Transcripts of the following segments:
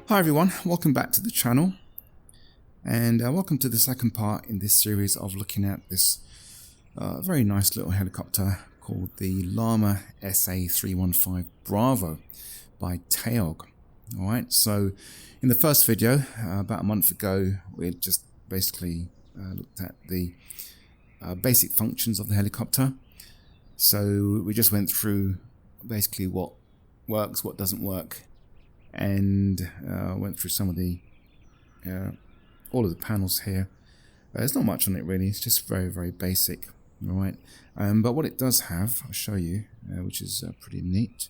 Hi everyone, welcome back to the channel, and welcome to the second part in this series of looking at this very nice little helicopter called the LAMA SA315 Bravo by taog. Alright, so in the first video about a month ago we just basically looked at the basic functions of the helicopter. So we just went through basically what works, what doesn't work, and went through some of the all of the panels here. There's not much on it really, it's just very basic. Alright, but what it does have, I'll show you, which is pretty neat,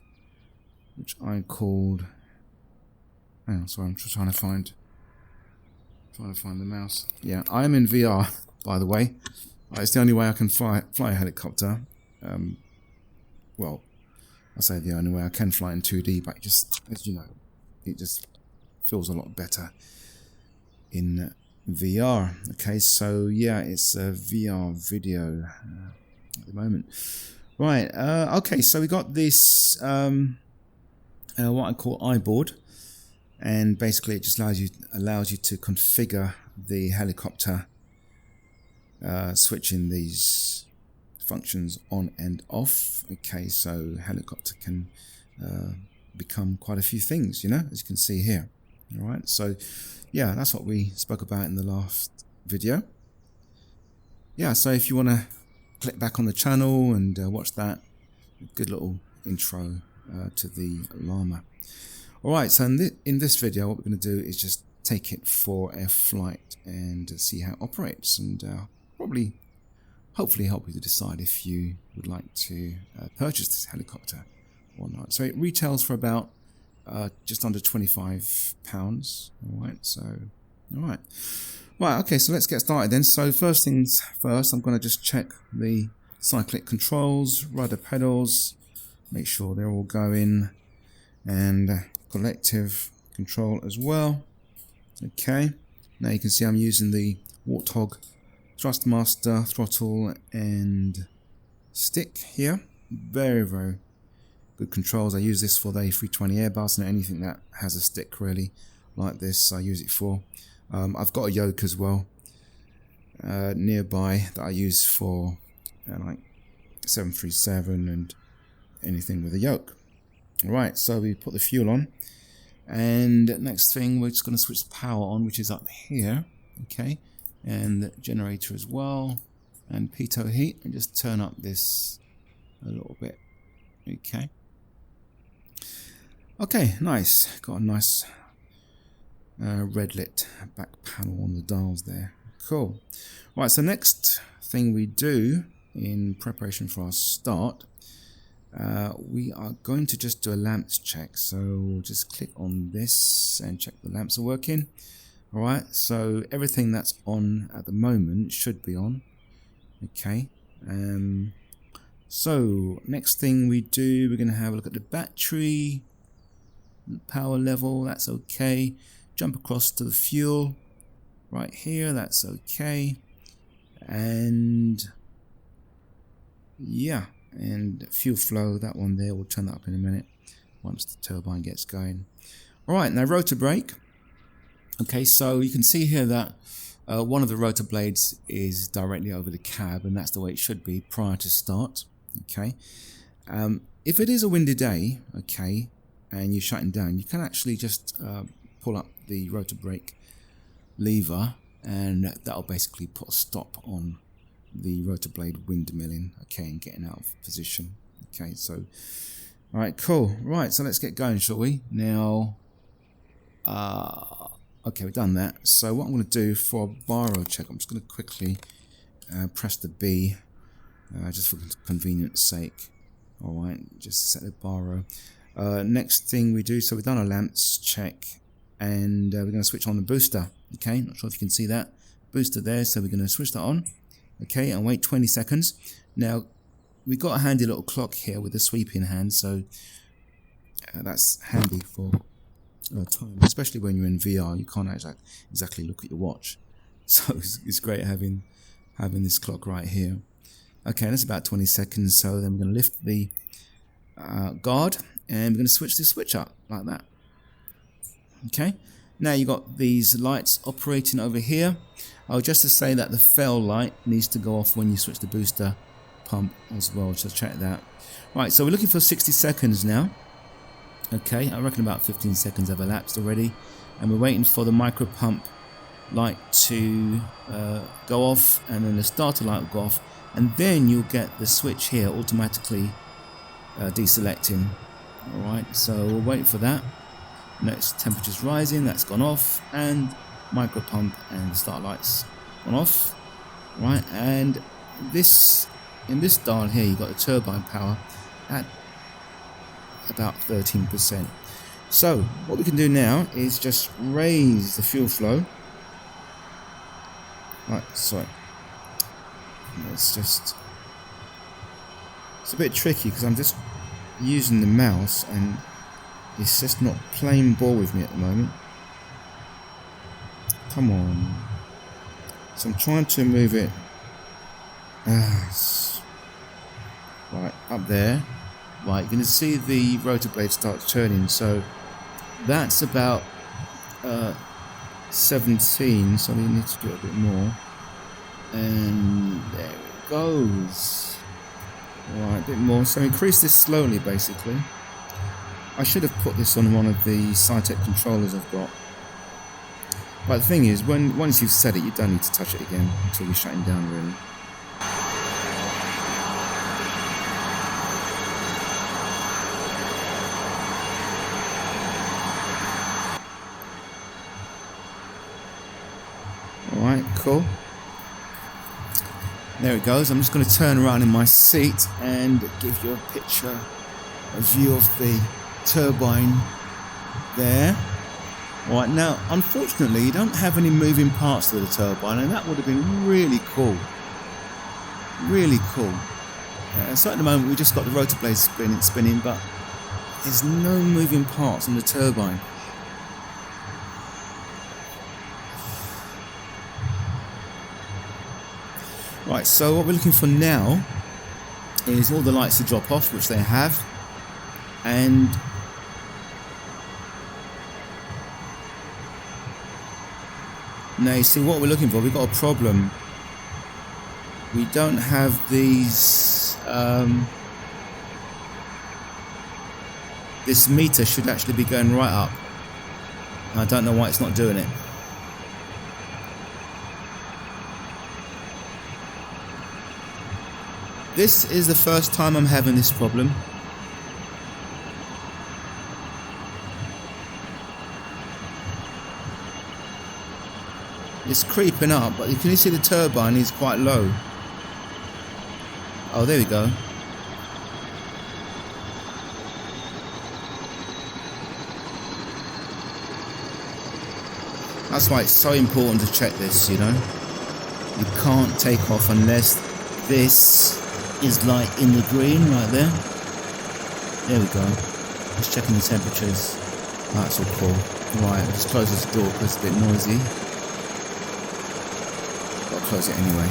which I called, hang on, sorry, I'm just trying to find the mouse. Yeah, I am in VR, by the way. It's the only way I can fly a helicopter. Well, I say the only way I can fly in 2D, but just, as you know, it just feels a lot better in VR. Okay, so yeah, it's a VR video at the moment. Right, okay, so we got this, what I call iBoard, and basically it just allows you to configure the helicopter, switching these functions on and off. Okay, so helicopter can become quite a few things, you know, as you can see here. All right, so yeah, that's what we spoke about in the last video. Yeah, so if you want to click back on the channel and watch that, good little intro to the LAMA. All right, so in this video, what we're going to do is just take it for a flight and see how it operates, and hopefully help you to decide if you would like to purchase this helicopter or not. So it retails for about just under £25. All right, so right, okay, so let's get started then. So first things first, I'm going to just check the cyclic controls, rudder pedals, make sure they're all going, and collective control as well. Okay, now you can see I'm using the Warthog Thrustmaster throttle and stick here. Very good controls. I use this for the A320 Airbus and anything that has a stick really like this I use it for. I've got a yoke as well nearby that I use for like 737 and anything with a yoke. Alright, so we put the fuel on, and next thing we're just going to switch the power on, which is up here. Okay, and the generator as well, and pitot heat, and just turn up this a little bit. Okay, nice. Got a nice red lit back panel on the dials there. Cool. Right, so next thing we do in preparation for our start, we are going to just do a lamps check. So we'll just click on this and check the lamps are working. Alright, so everything that's on at the moment should be on. Okay, so next thing we do, we're going to have a look at the battery, power level, that's okay. Jump across to the fuel right here, that's okay. And yeah, and fuel flow, that one there, we'll turn that up in a minute once the turbine gets going. Alright, now rotor brake. Okay, so you can see here that one of the rotor blades is directly over the cab, and that's the way it should be prior to start. Okay, if it is a windy day, okay, and you're shutting down, you can actually just pull up the rotor brake lever, and that'll basically put a stop on the rotor blade windmilling, okay, and getting out of position. Okay, so alright, cool. Right, so let's get going, shall we? Now okay, we've done that. So what I'm going to do for a biro check, I'm just going to quickly press the B, just for convenience sake. Alright, just set the biro. Next thing we do, so we've done a lamps check, and we're going to switch on the booster. Okay, not sure if you can see that booster there, so we're going to switch that on. Okay, and wait 20 seconds. Now, we've got a handy little clock here with a sweeping hand, so that's handy for time, especially when you're in VR. You can't exactly look at your watch, so it's great having this clock right here. Okay, that's about 20 seconds. So then we're going to lift the guard, and we're going to switch this switch up like that. Okay, now you've got these lights operating over here. Just to say that the fail light needs to go off when you switch the booster pump as well, so check that. Right, so we're looking for 60 seconds now. Okay, I reckon about 15 seconds have elapsed already, and we're waiting for the micro pump light to go off, and then the starter light will go off, and then you'll get the switch here automatically deselecting. Alright, so we'll wait for that. Next, temperature's rising, that's gone off, and micro pump and the start lights gone off. Right, and this in this dial here, you've got the turbine power at about 13%. So what we can do now is just raise the fuel flow. Right, sorry. It's a bit tricky because I'm just using the mouse and it's just not playing ball with me at the moment. Come on. So I'm trying to move it. Right, up there. Right, you're going to see the rotor blade start turning. So that's about 17. So we need to do a bit more. And there it goes. Right, a bit more. So increase this slowly, basically. I should have put this on one of the Cytec controllers I've got. But the thing is, once you've set it, you don't need to touch it again until you're shutting down, really. Alright, cool. There it goes. I'm just going to turn around in my seat and give you a view of the turbine there. Alright, now unfortunately you don't have any moving parts to the turbine, and that would have been really cool. Really cool. So at the moment we just got the rotor blades spinning, but there's no moving parts on the turbine. Right, so what we're looking for now is all the lights to drop off, which they have, and now you see what we're looking for. We've got a problem. We don't have these. This meter should actually be going right up. I don't know why it's not doing it. This is the first time I'm having this problem. It's creeping up, but you can see the turbine is quite low. Oh, there we go. That's why it's so important to check this, you know. You can't take off unless this is like in the green right there. There we go. Just checking the temperatures. Oh, that's all cool. Right, I'll just close this door because it's a bit noisy. I'll close it anyway.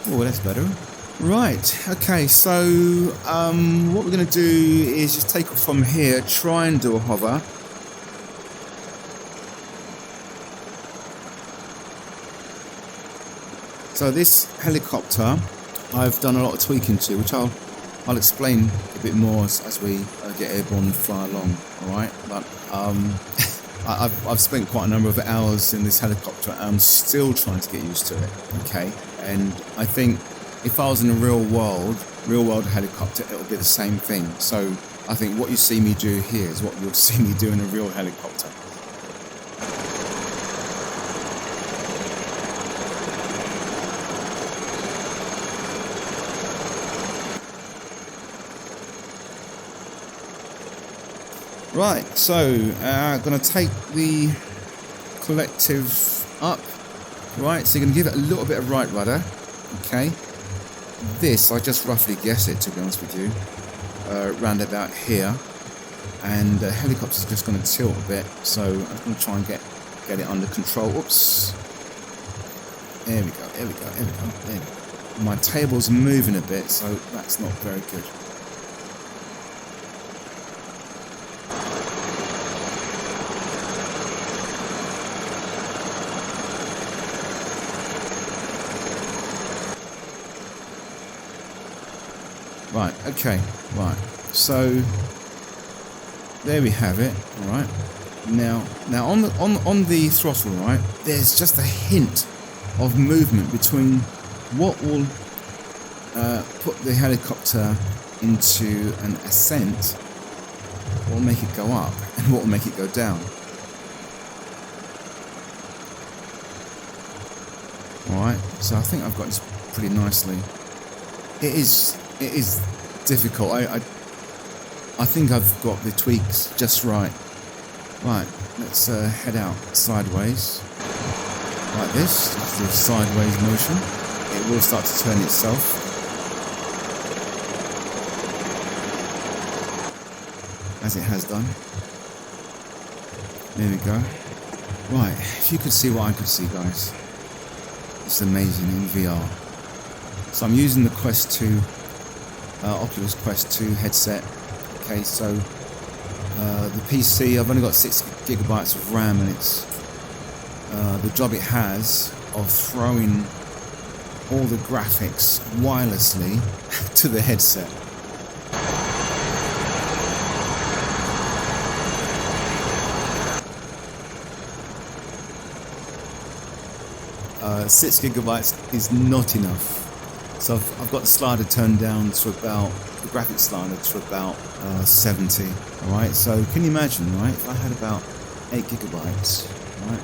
Oh, that's better. Right, okay, so what we're going to do is just take off from here, try and do a hover. So this helicopter I've done a lot of tweaking to, which I'll explain a bit more as we get airborne and fly along. Alright, but I've spent quite a number of hours in this helicopter and I'm still trying to get used to it. Okay, and I think if I was in a real world helicopter, it'll be the same thing. So I think what you see me do here is what you'll see me do in a real helicopter. Right, so I'm going to take the collective up. Right, so you're going to give it a little bit of right rudder. Okay. This, I just roughly guess it, to be honest with you, round about here. And the helicopter's just going to tilt a bit, so I'm going to try and get it under control. Oops. There we go, there we go, there we go, there we go. My table's moving a bit, so that's not very good. Right, okay, right. So there we have it. All right. Now on the throttle, right, there's just a hint of movement between what will put the helicopter into an ascent, what will make it go up, and what will make it go down. Alright, so I think I've got this pretty nicely. It is difficult. I think I've got the tweaks just right. Right, let's head out sideways. Like this, just do a sideways motion. It will start to turn itself. As it has done. There we go. Right, if you could see what I could see, guys. It's amazing in VR. So I'm using the Quest 2, Oculus Quest 2 headset. Okay, so the PC, I've only got 6 gigabytes of RAM, and it's the job it has of throwing all the graphics wirelessly to the headset. 6 gigabytes is not enough. So I've got the slider turned down to about, the graphics slider to about 70. Alright, so can you imagine, right, if I had about 8 gigabytes, right,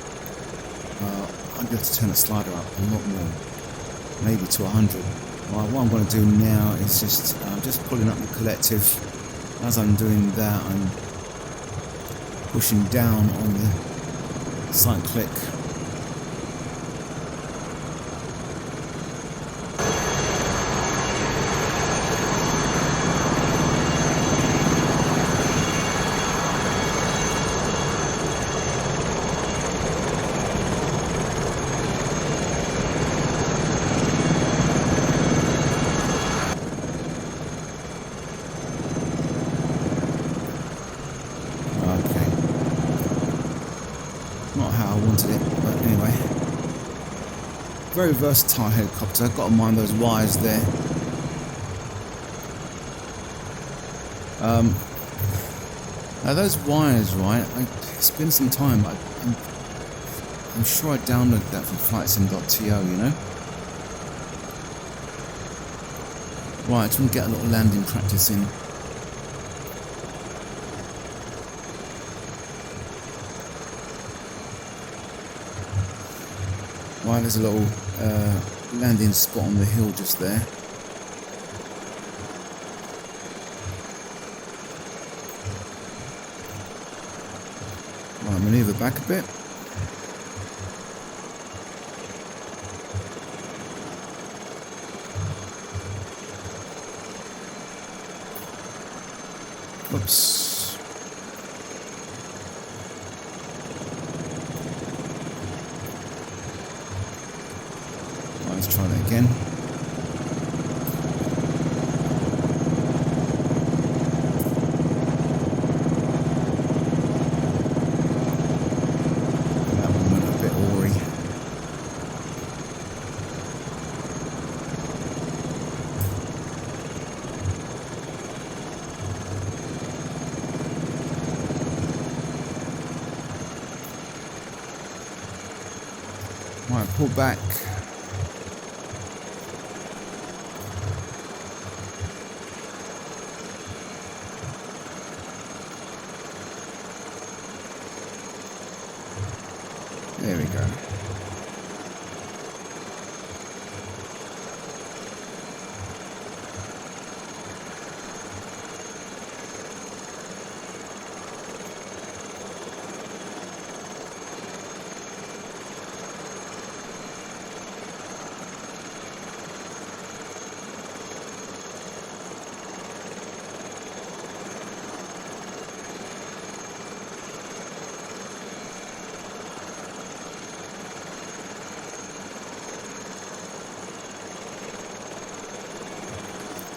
I'd be able to turn the slider up a lot more, maybe to 100. Right, what I'm going to do now is just pulling up the collective. As I'm doing that, I'm pushing down on the cyclic. Not how I wanted it, but anyway. Very versatile helicopter. Got to mind those wires there. Now those wires, right? It's been some time. I'm sure I downloaded that from flightsim.to, you know. Right, just want to get a little landing practice in. Right, there's a little landing spot on the hill just there. Right, manoeuvre back a bit. Oops. Let's try that again. That one went a bit awry. Right, pull back. There we go.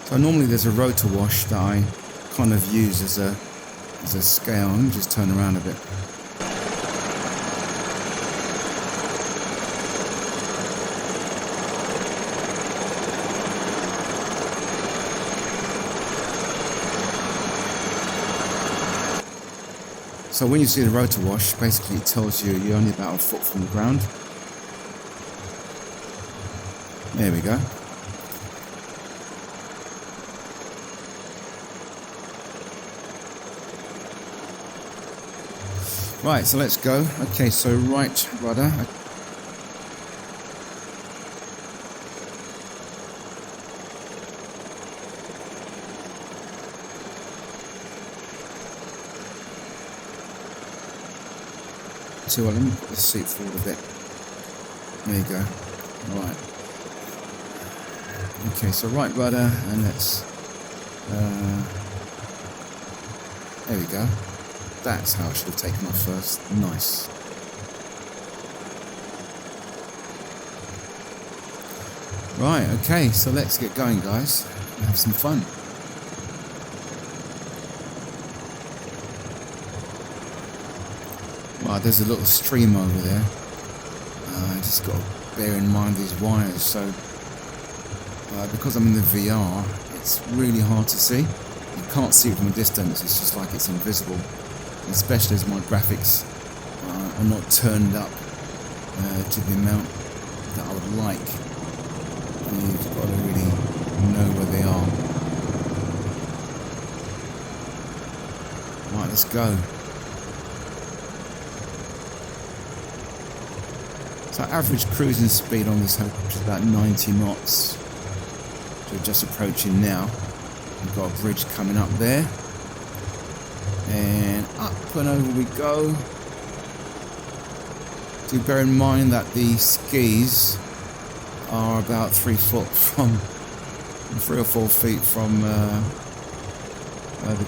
So normally there's a rotor wash that I kind of use as a scale. Let me just turn around a bit. So when you see the rotor wash, basically it tells you you're only about a foot from the ground. There we go. Right, so let's go. Okay, so right rudder. So let me put the seat forward a bit. There you go. Right. Okay, so right rudder, and let's. There we go. That's how I should have taken off first. Nice. Right. Okay, so let's get going, guys. Have some fun. Right, there's a little stream over there. Just got to bear in mind these wires. So, because I'm in the VR, it's really hard to see. You can't see it from a distance. It's just like it's invisible. Especially as my graphics are not turned up to the amount that I would like. You've got to really know where they are. Right, let's go. So average cruising speed on this helicopter is about 90 knots. So we're just approaching now. We've got a bridge coming up there. And up and over we go. Do bear in mind that the skis are about 3 or 4 feet from the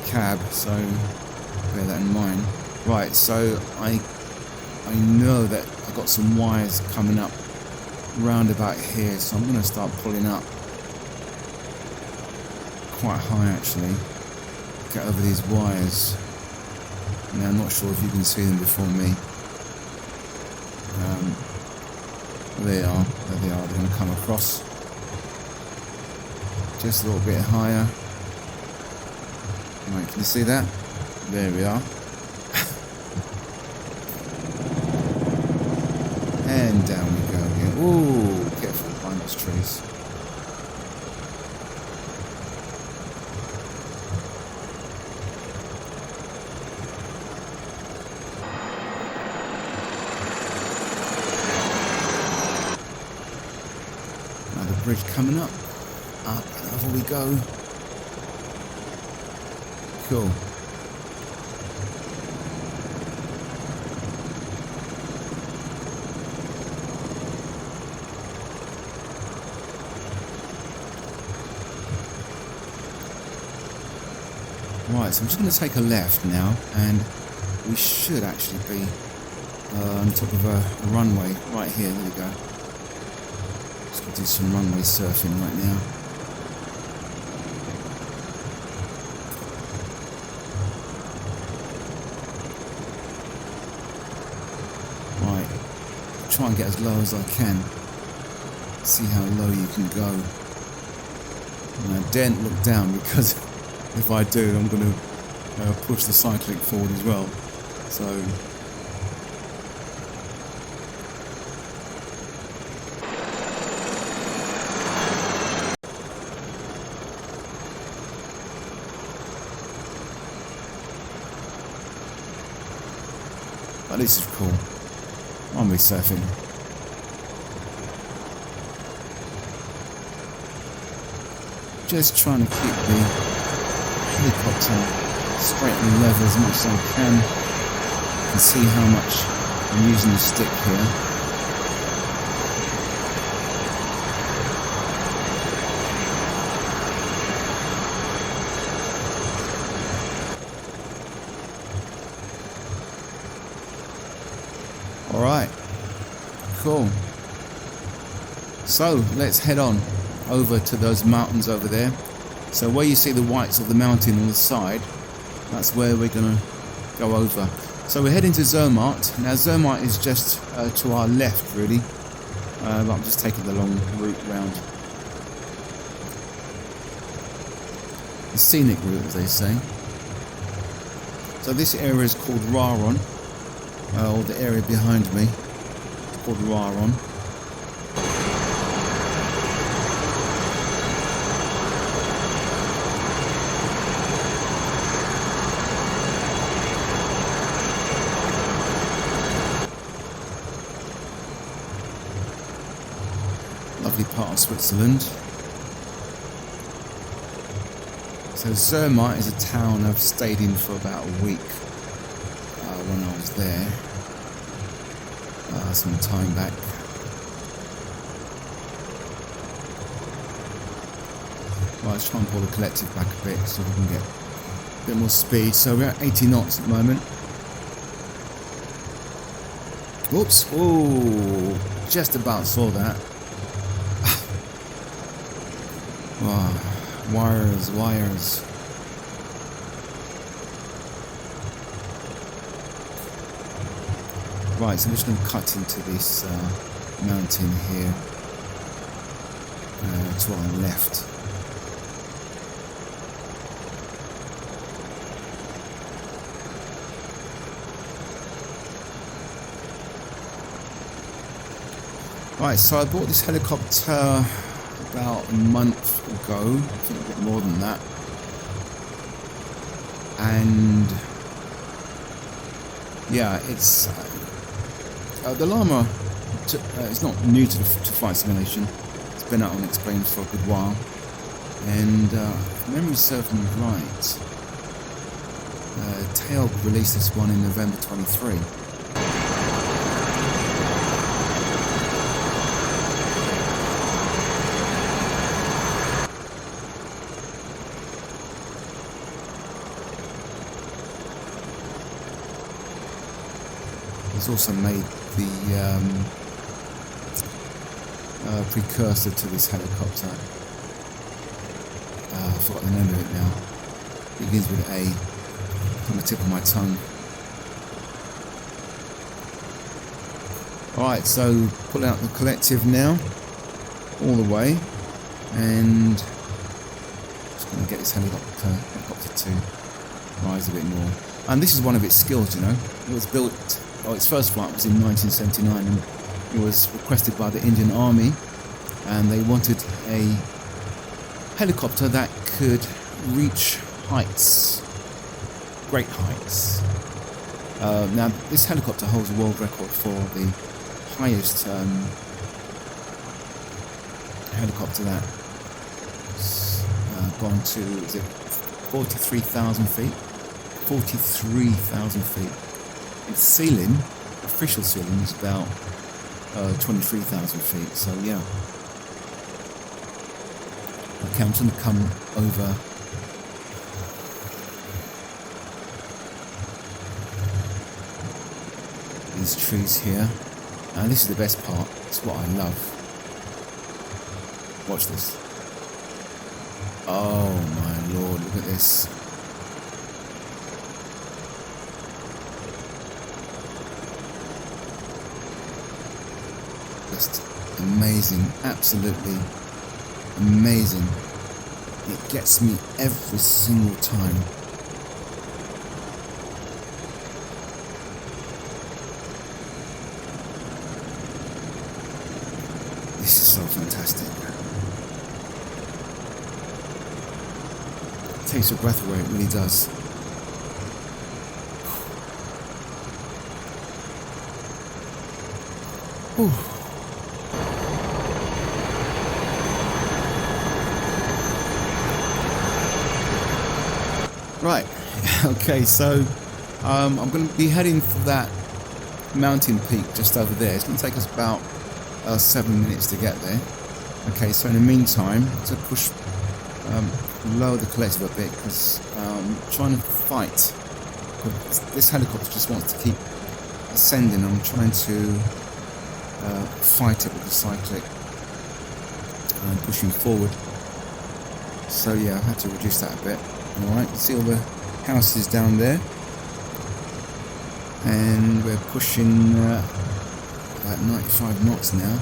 cab, so bear that in mind. Right, so I know that I've got some wires coming up round about here, so I'm going to start pulling up quite high actually. Get over these wires. Now I'm not sure if you can see them before me. There they are. They're going to come across. Just a little bit higher. Right, can you see that? There we are. And down we go again. Ooh, careful behind those trees. Another bridge coming up. Up and over we go. Cool. Right, so I'm just going to take a left now, and we should actually be on top of a runway right here. There we go. Just going to do some runway surfing right now. Right, try and get as low as I can. See how low you can go. And I daren't look down because if I do, I'm going to push the cyclic forward as well. So but this is cool. Runway surfing. Just trying to keep the helicopter straight and level as much as I can. You can see how much I'm using the stick here. Alright, cool. So let's head on over to those mountains over there. So where you see the whites of the mountain on the side, that's where we're going to go over. So we're heading to Zermatt. Now Zermatt is just to our left really, but I'm just taking the long route round. The scenic route, as they say. So this area is called Rarron, or the area behind me is called Rarron. Lovely part of Switzerland. So Zermatt is a town I've stayed in for about a week when I was there some time back. Right, let's try and pull the collective back a bit so we can get a bit more speed. So we're at 80 knots at the moment. Whoops! Oh, just about saw that. Wow. Wires. Right, so I'm just going to cut into this mountain here to our left. Right, so I bought this helicopter about a month ago, I think a bit more than that, and yeah, it's the LAMA it's not new to flight simulation. It's been out on Explained for a good while, and if memory serves me right, taog released this one in November 23. He's also made the precursor to this helicopter. I forgot the name of it now. It begins with A, on the tip of my tongue. Alright, so pull out the collective now, all the way, and just going to get this helicopter to rise a bit more. And this is one of its skills, you know. It was built. Its first flight was in 1979, and it was requested by the Indian Army, and they wanted a helicopter that could reach heights, great heights. Now, this helicopter holds a world record for the highest helicopter that's gone to, is it 43,000 feet? 43,000 feet. Its ceiling, official ceiling, is about 23,000 feet, so yeah. Okay, I'm just going to come over these trees here, and this is the best part. It's what I love. Watch this. Oh my lord, look at this. Just amazing, absolutely amazing. It gets me every single time. This is so fantastic. It takes your breath away, it really does. Ooh. Right, okay, so I'm going to be heading for that mountain peak just over there. It's going to take us about 7 minutes to get there. Okay, so in the meantime, to push, lower the collective a bit, because I'm trying to fight. This helicopter just wants to keep ascending. I'm trying to fight it with the cyclic and pushing forward. So yeah, I've had to reduce that a bit. Alright, you see all the houses down there, and we're pushing about 95 knots now.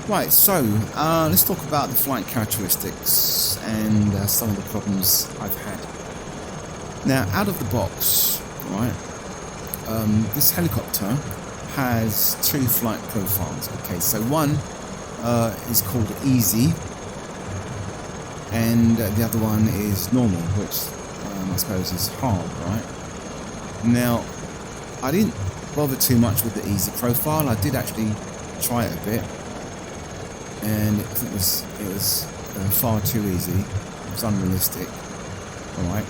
Right, so let's talk about the flight characteristics and some of the problems I've had. Now, out of the box, right, this helicopter has two flight profiles. Okay, so one is called easy, and the other one is normal, which I suppose is hard, right? Now, I didn't bother too much with the easy profile. I did actually try it a bit, and I think it was far too easy. It was unrealistic, alright.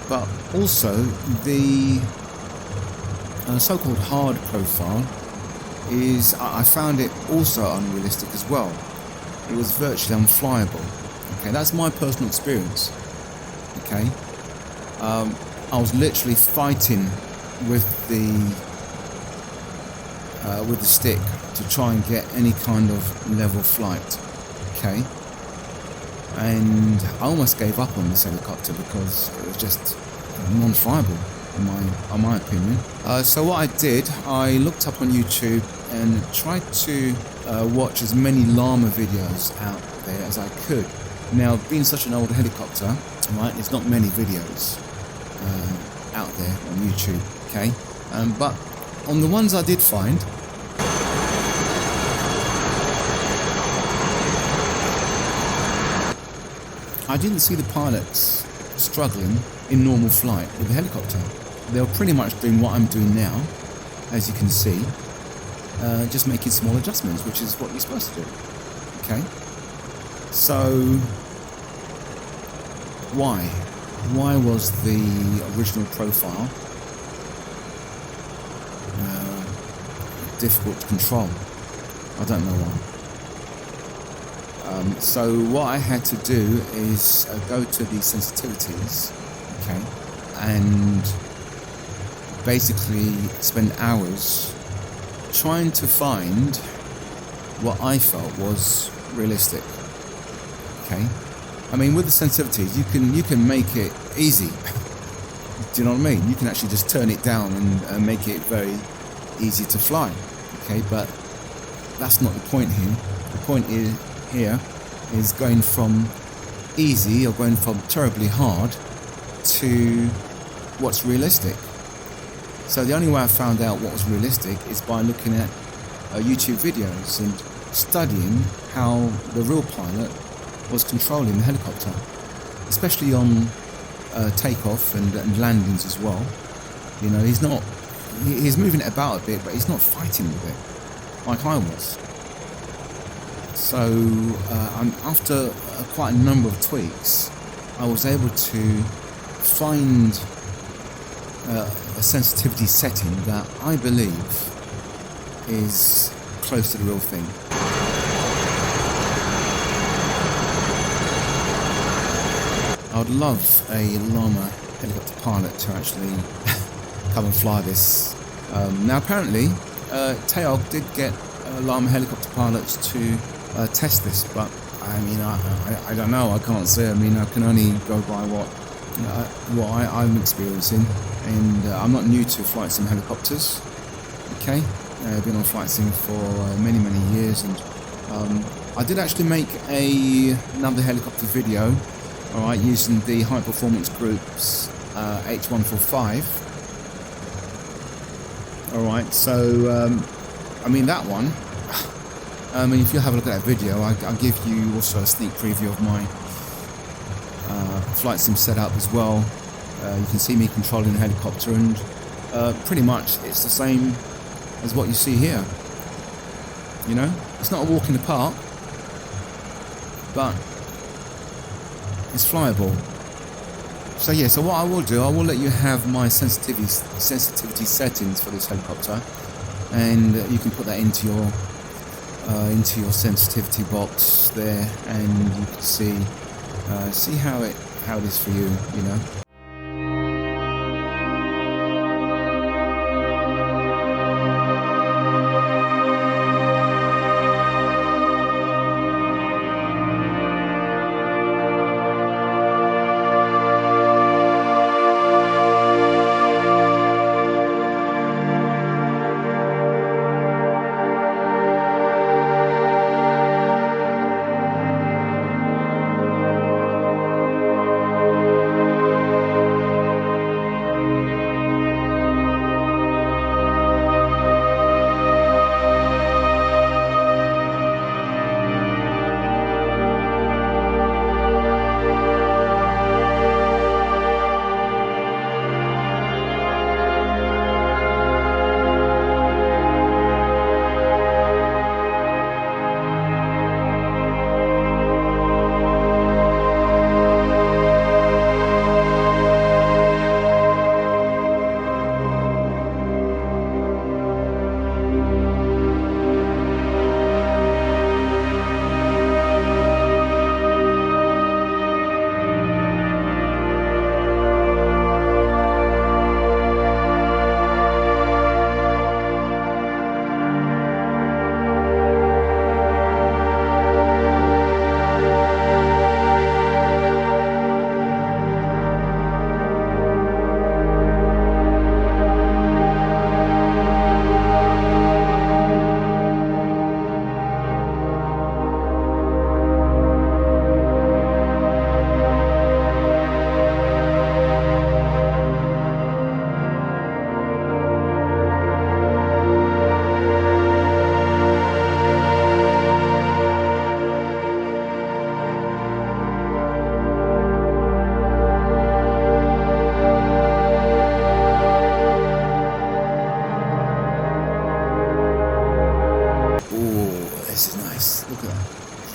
But also the so-called hard profile is, I found it also unrealistic as well. It was virtually unflyable. Okay, that's my personal experience. Okay, I was literally fighting with the stick to try and get any kind of level flight. Okay, and I almost gave up on this helicopter because it was just non-flyable in my opinion. So what I did, I looked up on YouTube and tried to watch as many LAMA videos out there as I could. Now, being such an old helicopter, right, there's not many videos out there on YouTube, okay? But on the ones I did find, I didn't see the pilots struggling in normal flight with the helicopter. They were pretty much doing what I'm doing now, as you can see, just making small adjustments, which is what you're supposed to do, okay? So, why? Why was the original profile difficult to control? I don't know why. So what I had to do is go to the sensitivities, okay, and basically spend hours trying to find what I felt was realistic. Okay, I mean, with the sensitivities, you can make it easy. Do you know what I mean? You can actually just turn it down and make it very easy to fly. Okay, but that's not the point here. The point is going from easy or going from terribly hard to what's realistic. So the only way I found out what was realistic is by looking at YouTube videos and studying how the real pilot was controlling the helicopter, especially on takeoff and landings as well. You know, he's moving it about a bit, but he's not fighting with it like I was. So after quite a number of tweaks, I was able to find a sensitivity setting that I believe is close to the real thing. I would love a LAMA helicopter pilot to actually come and fly this. Now apparently taog did get LAMA helicopter pilots to test this, but I mean, I don't know, I can't say. I mean, I can only go by what I'm experiencing, and I'm not new to flight sim helicopters. Okay, I've been on flight sim for many years, and I did actually make another helicopter video, alright, using the High Performance Group's H145. Alright, so I mean, that one, I mean, if you have a look at that video, I'll give you also a sneak preview of my flight sim setup as well. You can see me controlling the helicopter, and pretty much it's the same as what you see here. You know, it's not a walk in the park, but it's flyable. So yeah, so what I will do, I will let you have my sensitivity settings for this helicopter, and you can put that into your sensitivity box there, and you can see how it is for you, you know.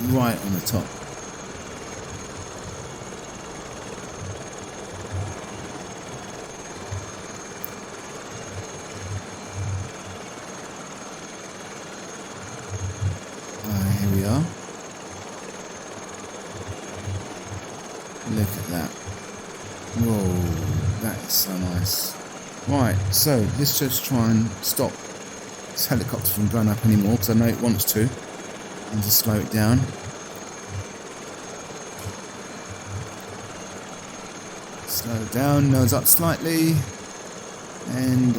right on the top. Here we are. Look at that. Whoa, that is so nice. Right, so let's just try and stop this helicopter from going up anymore, because I know it wants to, and just slow it down. Slow it down, nose up slightly, and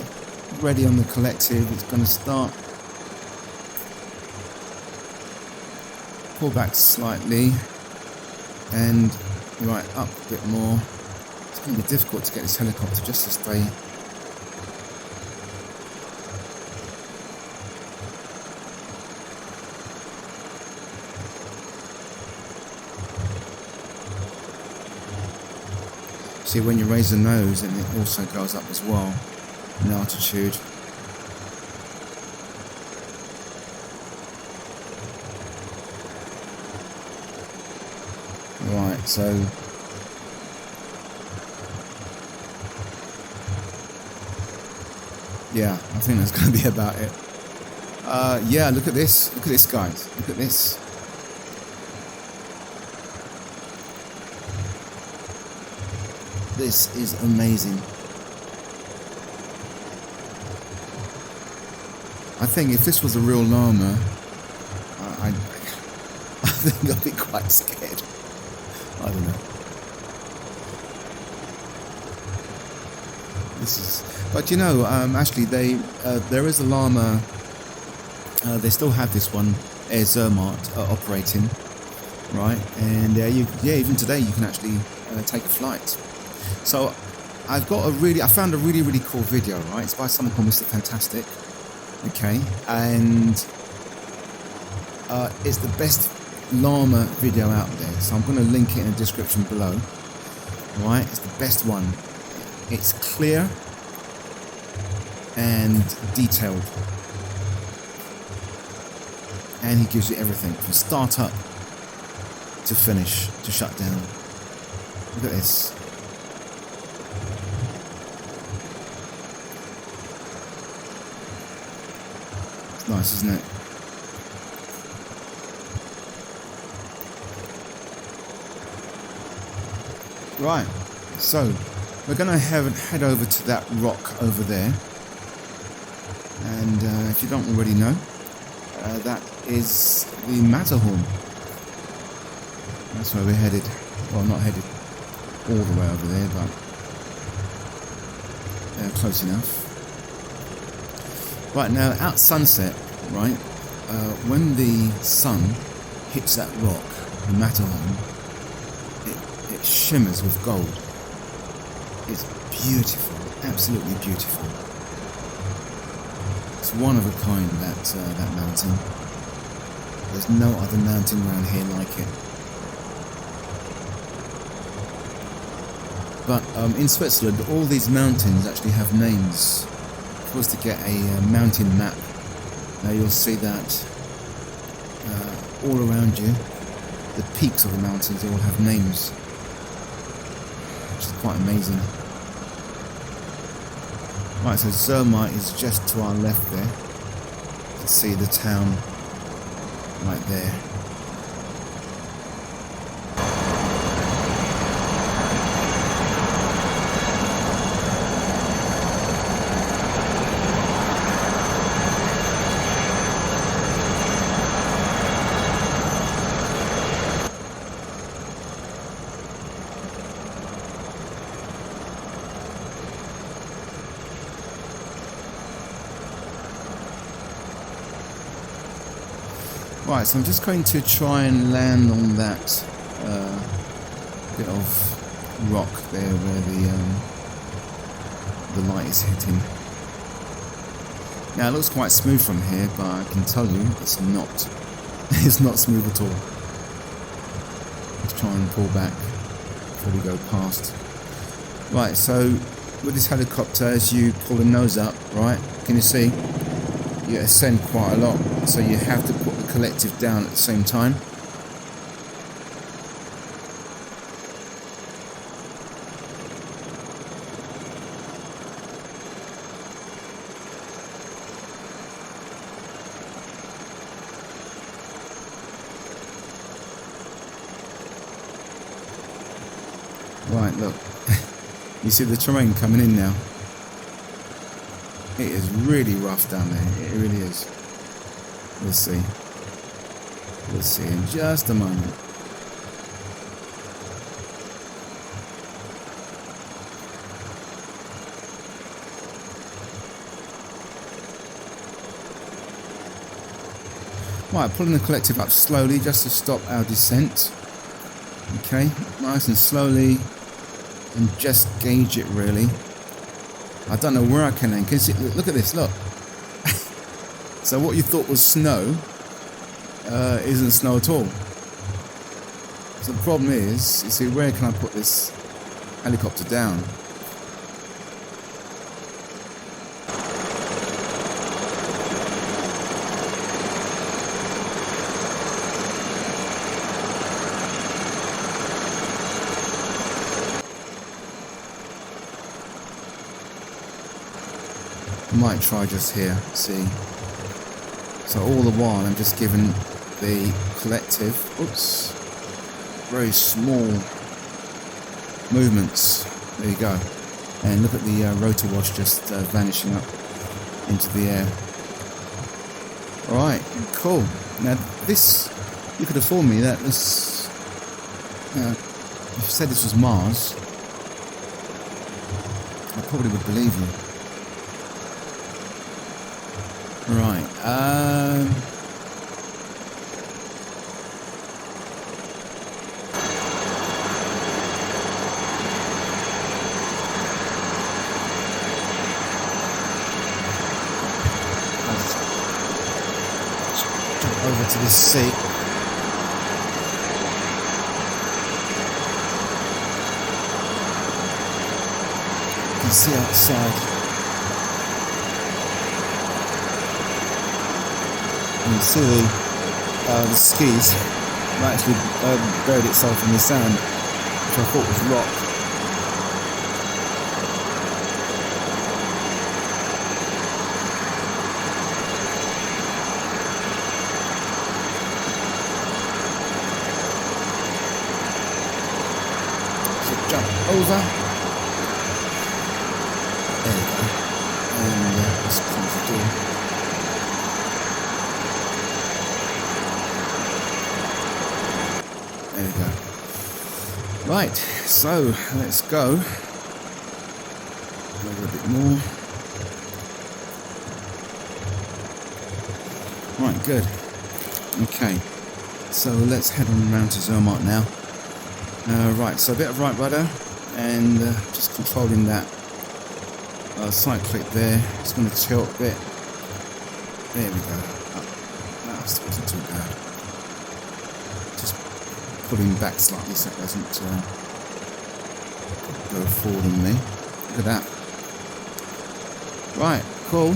ready on the collective. It's going to start. Pull back slightly, and right up a bit more. It's going to be difficult to get this helicopter just to stay. See, when you raise the nose, and it also goes up as well in altitude. Right, so yeah, I think that's going to be about it. Yeah, look at this. Look at this, guys. Look at this. This is amazing. I think if this was a real llama, I think I'd be quite scared. I don't know. This is, but you know, actually, there is a llama. They still have this one, Air Zermatt, operating, right? And even today you can actually take a flight. So I found a really cool video, right? It's by someone called Mr.Fantastic, okay, and it's the best llama video out there, so I'm going to link it in the description below. Right, it's the best one. It's clear and detailed, and he gives you everything from start up to finish to shut down. Look at this. It's nice, isn't it? Right, so we're going to head over to that rock over there, and if you don't already know, that is the Matterhorn. That's where we're headed. Well, not headed all the way over there, but close enough. Right, now at sunset, right, when the sun hits that rock, the Matterhorn, it shimmers with gold. It's beautiful, absolutely beautiful. It's one of a kind, that mountain. There's no other mountain around here like it. But in Switzerland, all these mountains actually have names. If I was to get a mountain map, now you'll see that all around you, the peaks of the mountains, they all have names, which is quite amazing. Right, so Zermatt is just to our left there. You can see the town right there. Right, so I'm just going to try and land on that bit of rock there where the light is hitting. Now it looks quite smooth from here, but I can tell you it's not. It's not smooth at all. Let's try and pull back before we go past. Right, so with this helicopter, as you pull the nose up, right, can you see? You ascend quite a lot, so you have to put the collective down at the same time. Right, look. You see the terrain coming in now? It is really rough down there. It really is. We'll see. We'll see in just a moment. Right, pulling the collective up slowly just to stop our descent. Okay, nice and slowly, and just gauge it really. I don't know where I can land. Can you see, look at this, look. So what you thought was snow isn't snow at all. So the problem is, you see, where can I put this helicopter down? Might try just here, see. So all the while I'm just giving the collective, oops, very small movements. There you go. And look at the rotor wash just vanishing up into the air. Alright, cool. Now this, you could have told me that this, if you said this was Mars, I probably would believe you. Right, let's jump over to this seat. You can see outside. You see the skis actually buried itself in the sand, which I thought was rock. So jump over. There you go. And let's close the door. There we go. Right, so let's go. Over a bit more. Right, good. Okay, so let's head on around to Zermatt now. Right, so a bit of right rudder and just controlling that side click there. It's going to tilt a bit. There we go. That wasn't too bad. Pulling back slightly so it doesn't go forward on me. Look at that. Right, cool.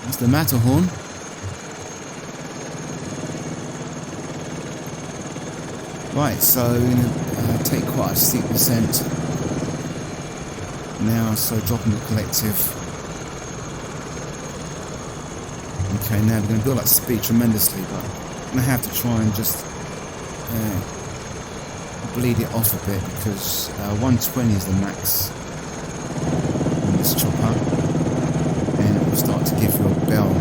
That's the Matterhorn. Right, so we're going to take quite a steep descent now, so dropping the collective. Okay, now we're going to build up speed tremendously, but I'm going to have to try and just bleed it off a bit, because 120 is the max on this chopper, and it will start to give you a bell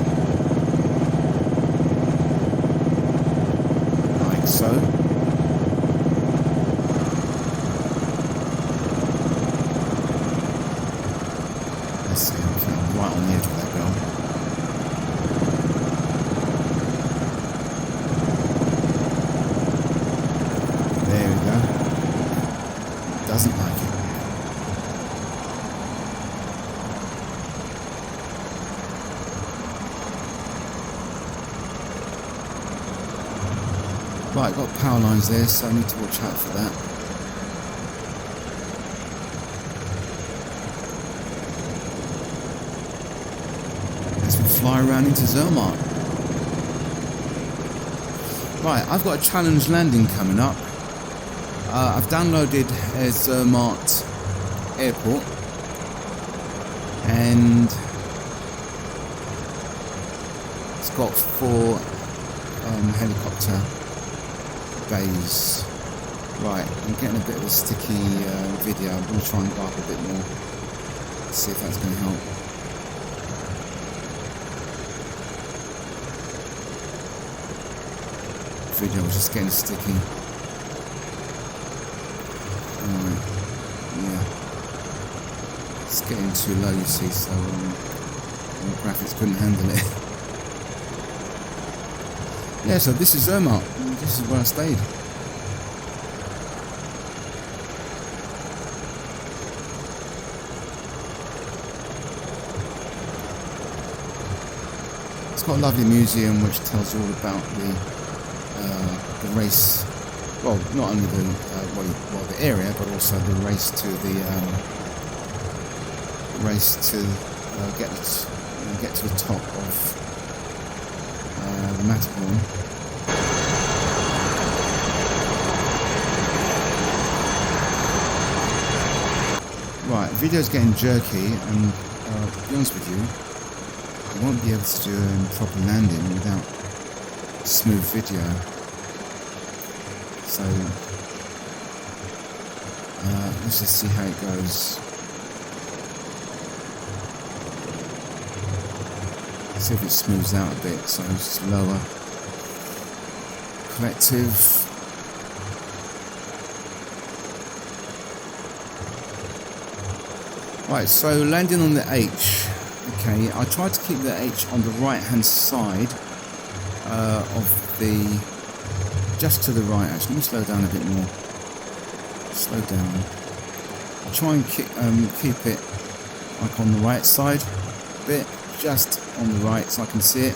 like so. Let's see, I'm right on the edge of that bell. Doesn't like it. Right, got power lines there, so I need to watch out for that. As we fly around into Zermatt. Right, I've got a challenge landing coming up. I've downloaded Zermatt Airport, and it's got 4 helicopter bays Right, I'm getting a bit of a sticky video. I'm going to try and go up a bit more. See if that's going to help. Video was just getting sticky. Alright, yeah. It's getting too low, you see, so the graphics couldn't handle it. Yeah, so this is Zermatt. This is where I stayed. It's got a lovely museum which tells you all about the race. Well, not only the area, but also the race to get to the top of the Matterhorn. Right, the video's getting jerky, and to be honest with you, I won't be able to do a proper landing without smooth video. So let's just see how it goes. See if it smooths out a bit. So just lower collective. Right, so landing on the H. Okay, I tried to keep the H on the right hand side of the, just to the right. Actually, let me slow down a bit more. Slow down. I'll try and keep it like on the right side a bit, just on the right so I can see it.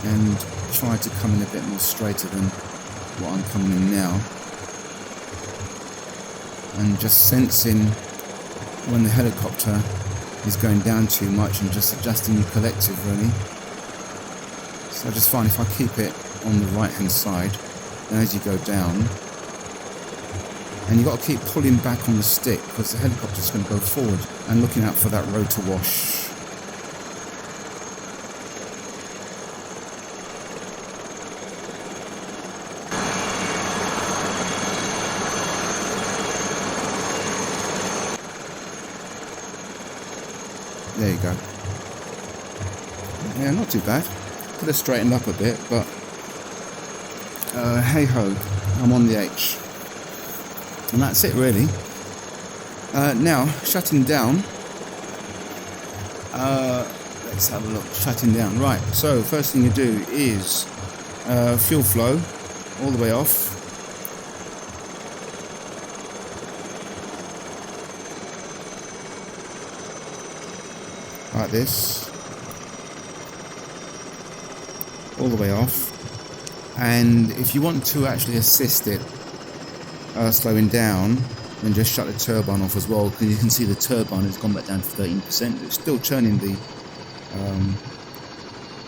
And try to come in a bit more straighter than what I'm coming in now. And just sensing when the helicopter is going down too much and just adjusting the collective really. So I just find if I keep it on the right hand side, then as you go down, and you've got to keep pulling back on the stick because the helicopter's going to go forward, and looking out for that rotor wash. There you go. Yeah, not too bad. Could have straightened up a bit, but hey ho, I'm on the H. And that's it really. Now, shutting down. Let's have a look. Shutting down. Right, so first thing you do is fuel flow all the way off. Like this, all the way off. And if you want to actually assist it slowing down, then just shut the turbine off as well, because you can see the turbine has gone back down to 13%. It's still churning the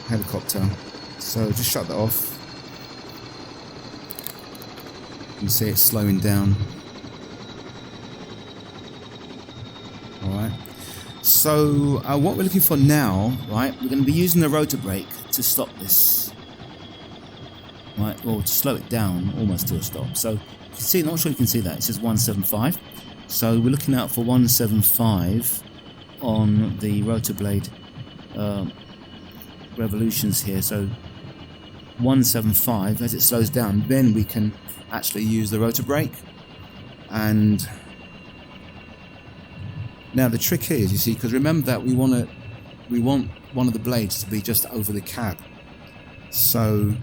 helicopter, so just shut that off. You can see it's slowing down. Alright. So what we're looking for now, right, we're going to be using the rotor brake to stop this, right, or to slow it down almost to a stop. So you can see, not sure you can see that, it says 175. So we're looking out for 175 on the rotor blade revolutions here. So 175, as it slows down, then we can actually use the rotor brake. And now the trick is, you see, because remember that we want one of the blades to be just over the cab. So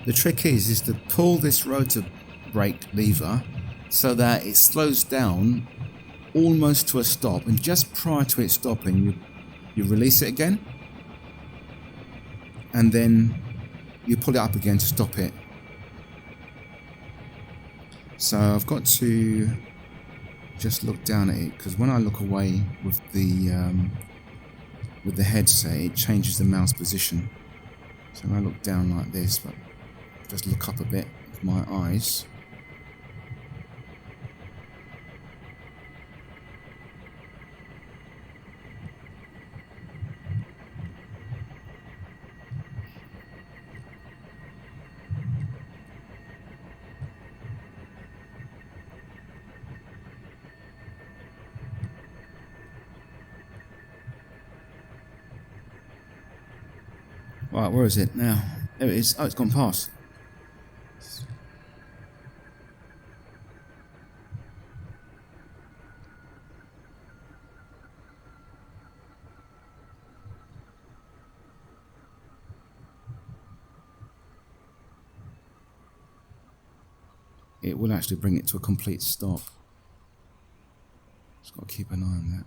the trick is to pull this rotor brake lever so that it slows down almost to a stop, and just prior to it stopping, you release it again, and then you pull it up again to stop it. So I've got to just look down at it, because when I look away with the headset, it changes the mouse position. So I look down like this, but just look up a bit with my eyes. Right, where is it now? There it is. Oh, it's gone past. It will actually bring it to a complete stop. Just got to keep an eye on that.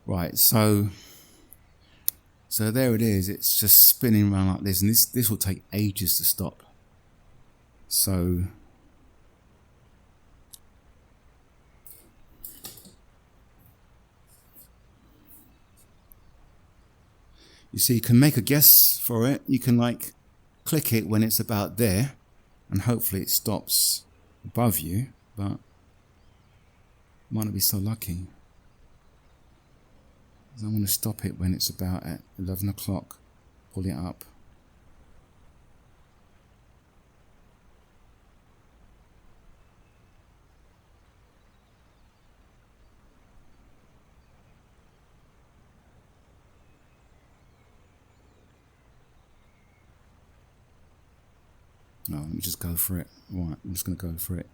Right, so there it is. It's just spinning around like this, and this will take ages to stop. So you see, you can make a guess for it. You can like click it when it's about there, and hopefully it stops above you, but you might not be so lucky. I want to stop it when it's about at 11 o'clock, pull it up. No, let me just go for it. Right, I'm just going to go for it.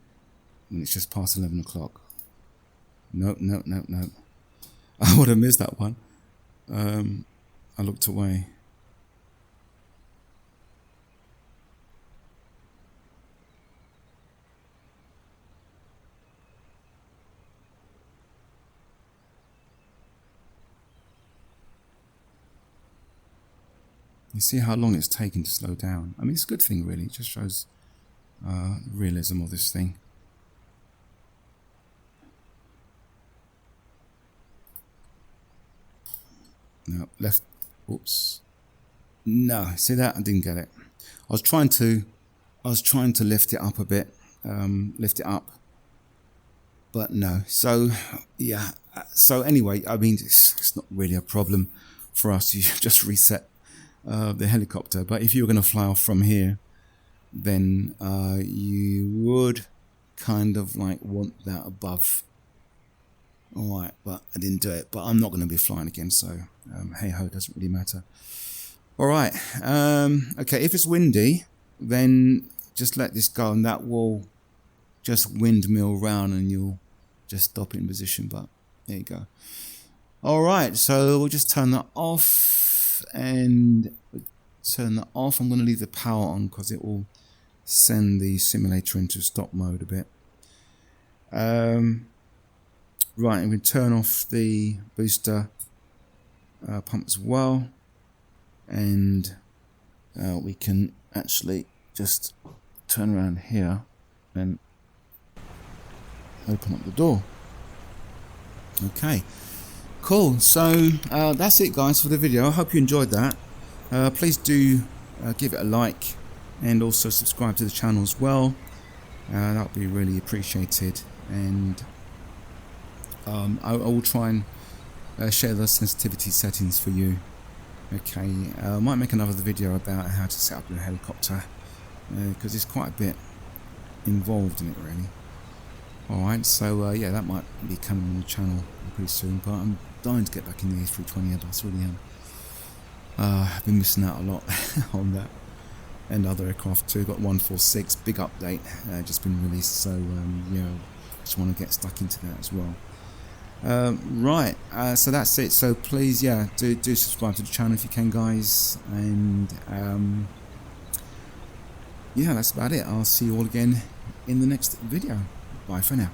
When it's just past 11 o'clock. Nope. I would have missed that one. I looked away. You see how long it's taken to slow down. I mean, it's a good thing, really. It just shows the realism of this thing. No, left. Oops. No, see that? I didn't get it. I was trying to lift it up a bit, lift it up, but no. So yeah. So anyway, I mean, it's not really a problem for us. You just reset the helicopter. But if you were going to fly off from here, then you would kind of like want that above. Alright, but I didn't do it. But I'm not going to be flying again, so hey ho, doesn't really matter. Alright, okay, if it's windy, then just let this go and that will just windmill round and you'll just stop it in position, but there you go. Alright, so we'll just turn that off and turn that off. I'm going to leave the power on because it will send the simulator into stop mode a bit. Right, I'm going to turn off the booster pump as well, and we can actually just turn around here and open up the door. Okay, cool. So that's it, guys, for the video. I hope you enjoyed that. Please do give it a like and also subscribe to the channel as well. That would be really appreciated, and I will try and share the sensitivity settings for you. Okay, I might make another video about how to set up your helicopter because there's quite a bit involved in it, really. Alright, so yeah, that might be coming on the channel pretty soon, but I'm dying to get back in the A320 Airbus, really am. I've been missing out a lot on that and other aircraft too. Got 146, big update, just been released, so yeah, just want to get stuck into that as well. Right, so that's it. So please, yeah, do subscribe to the channel if you can, guys, and yeah, that's about it. I'll see you all again in the next video. Bye for now.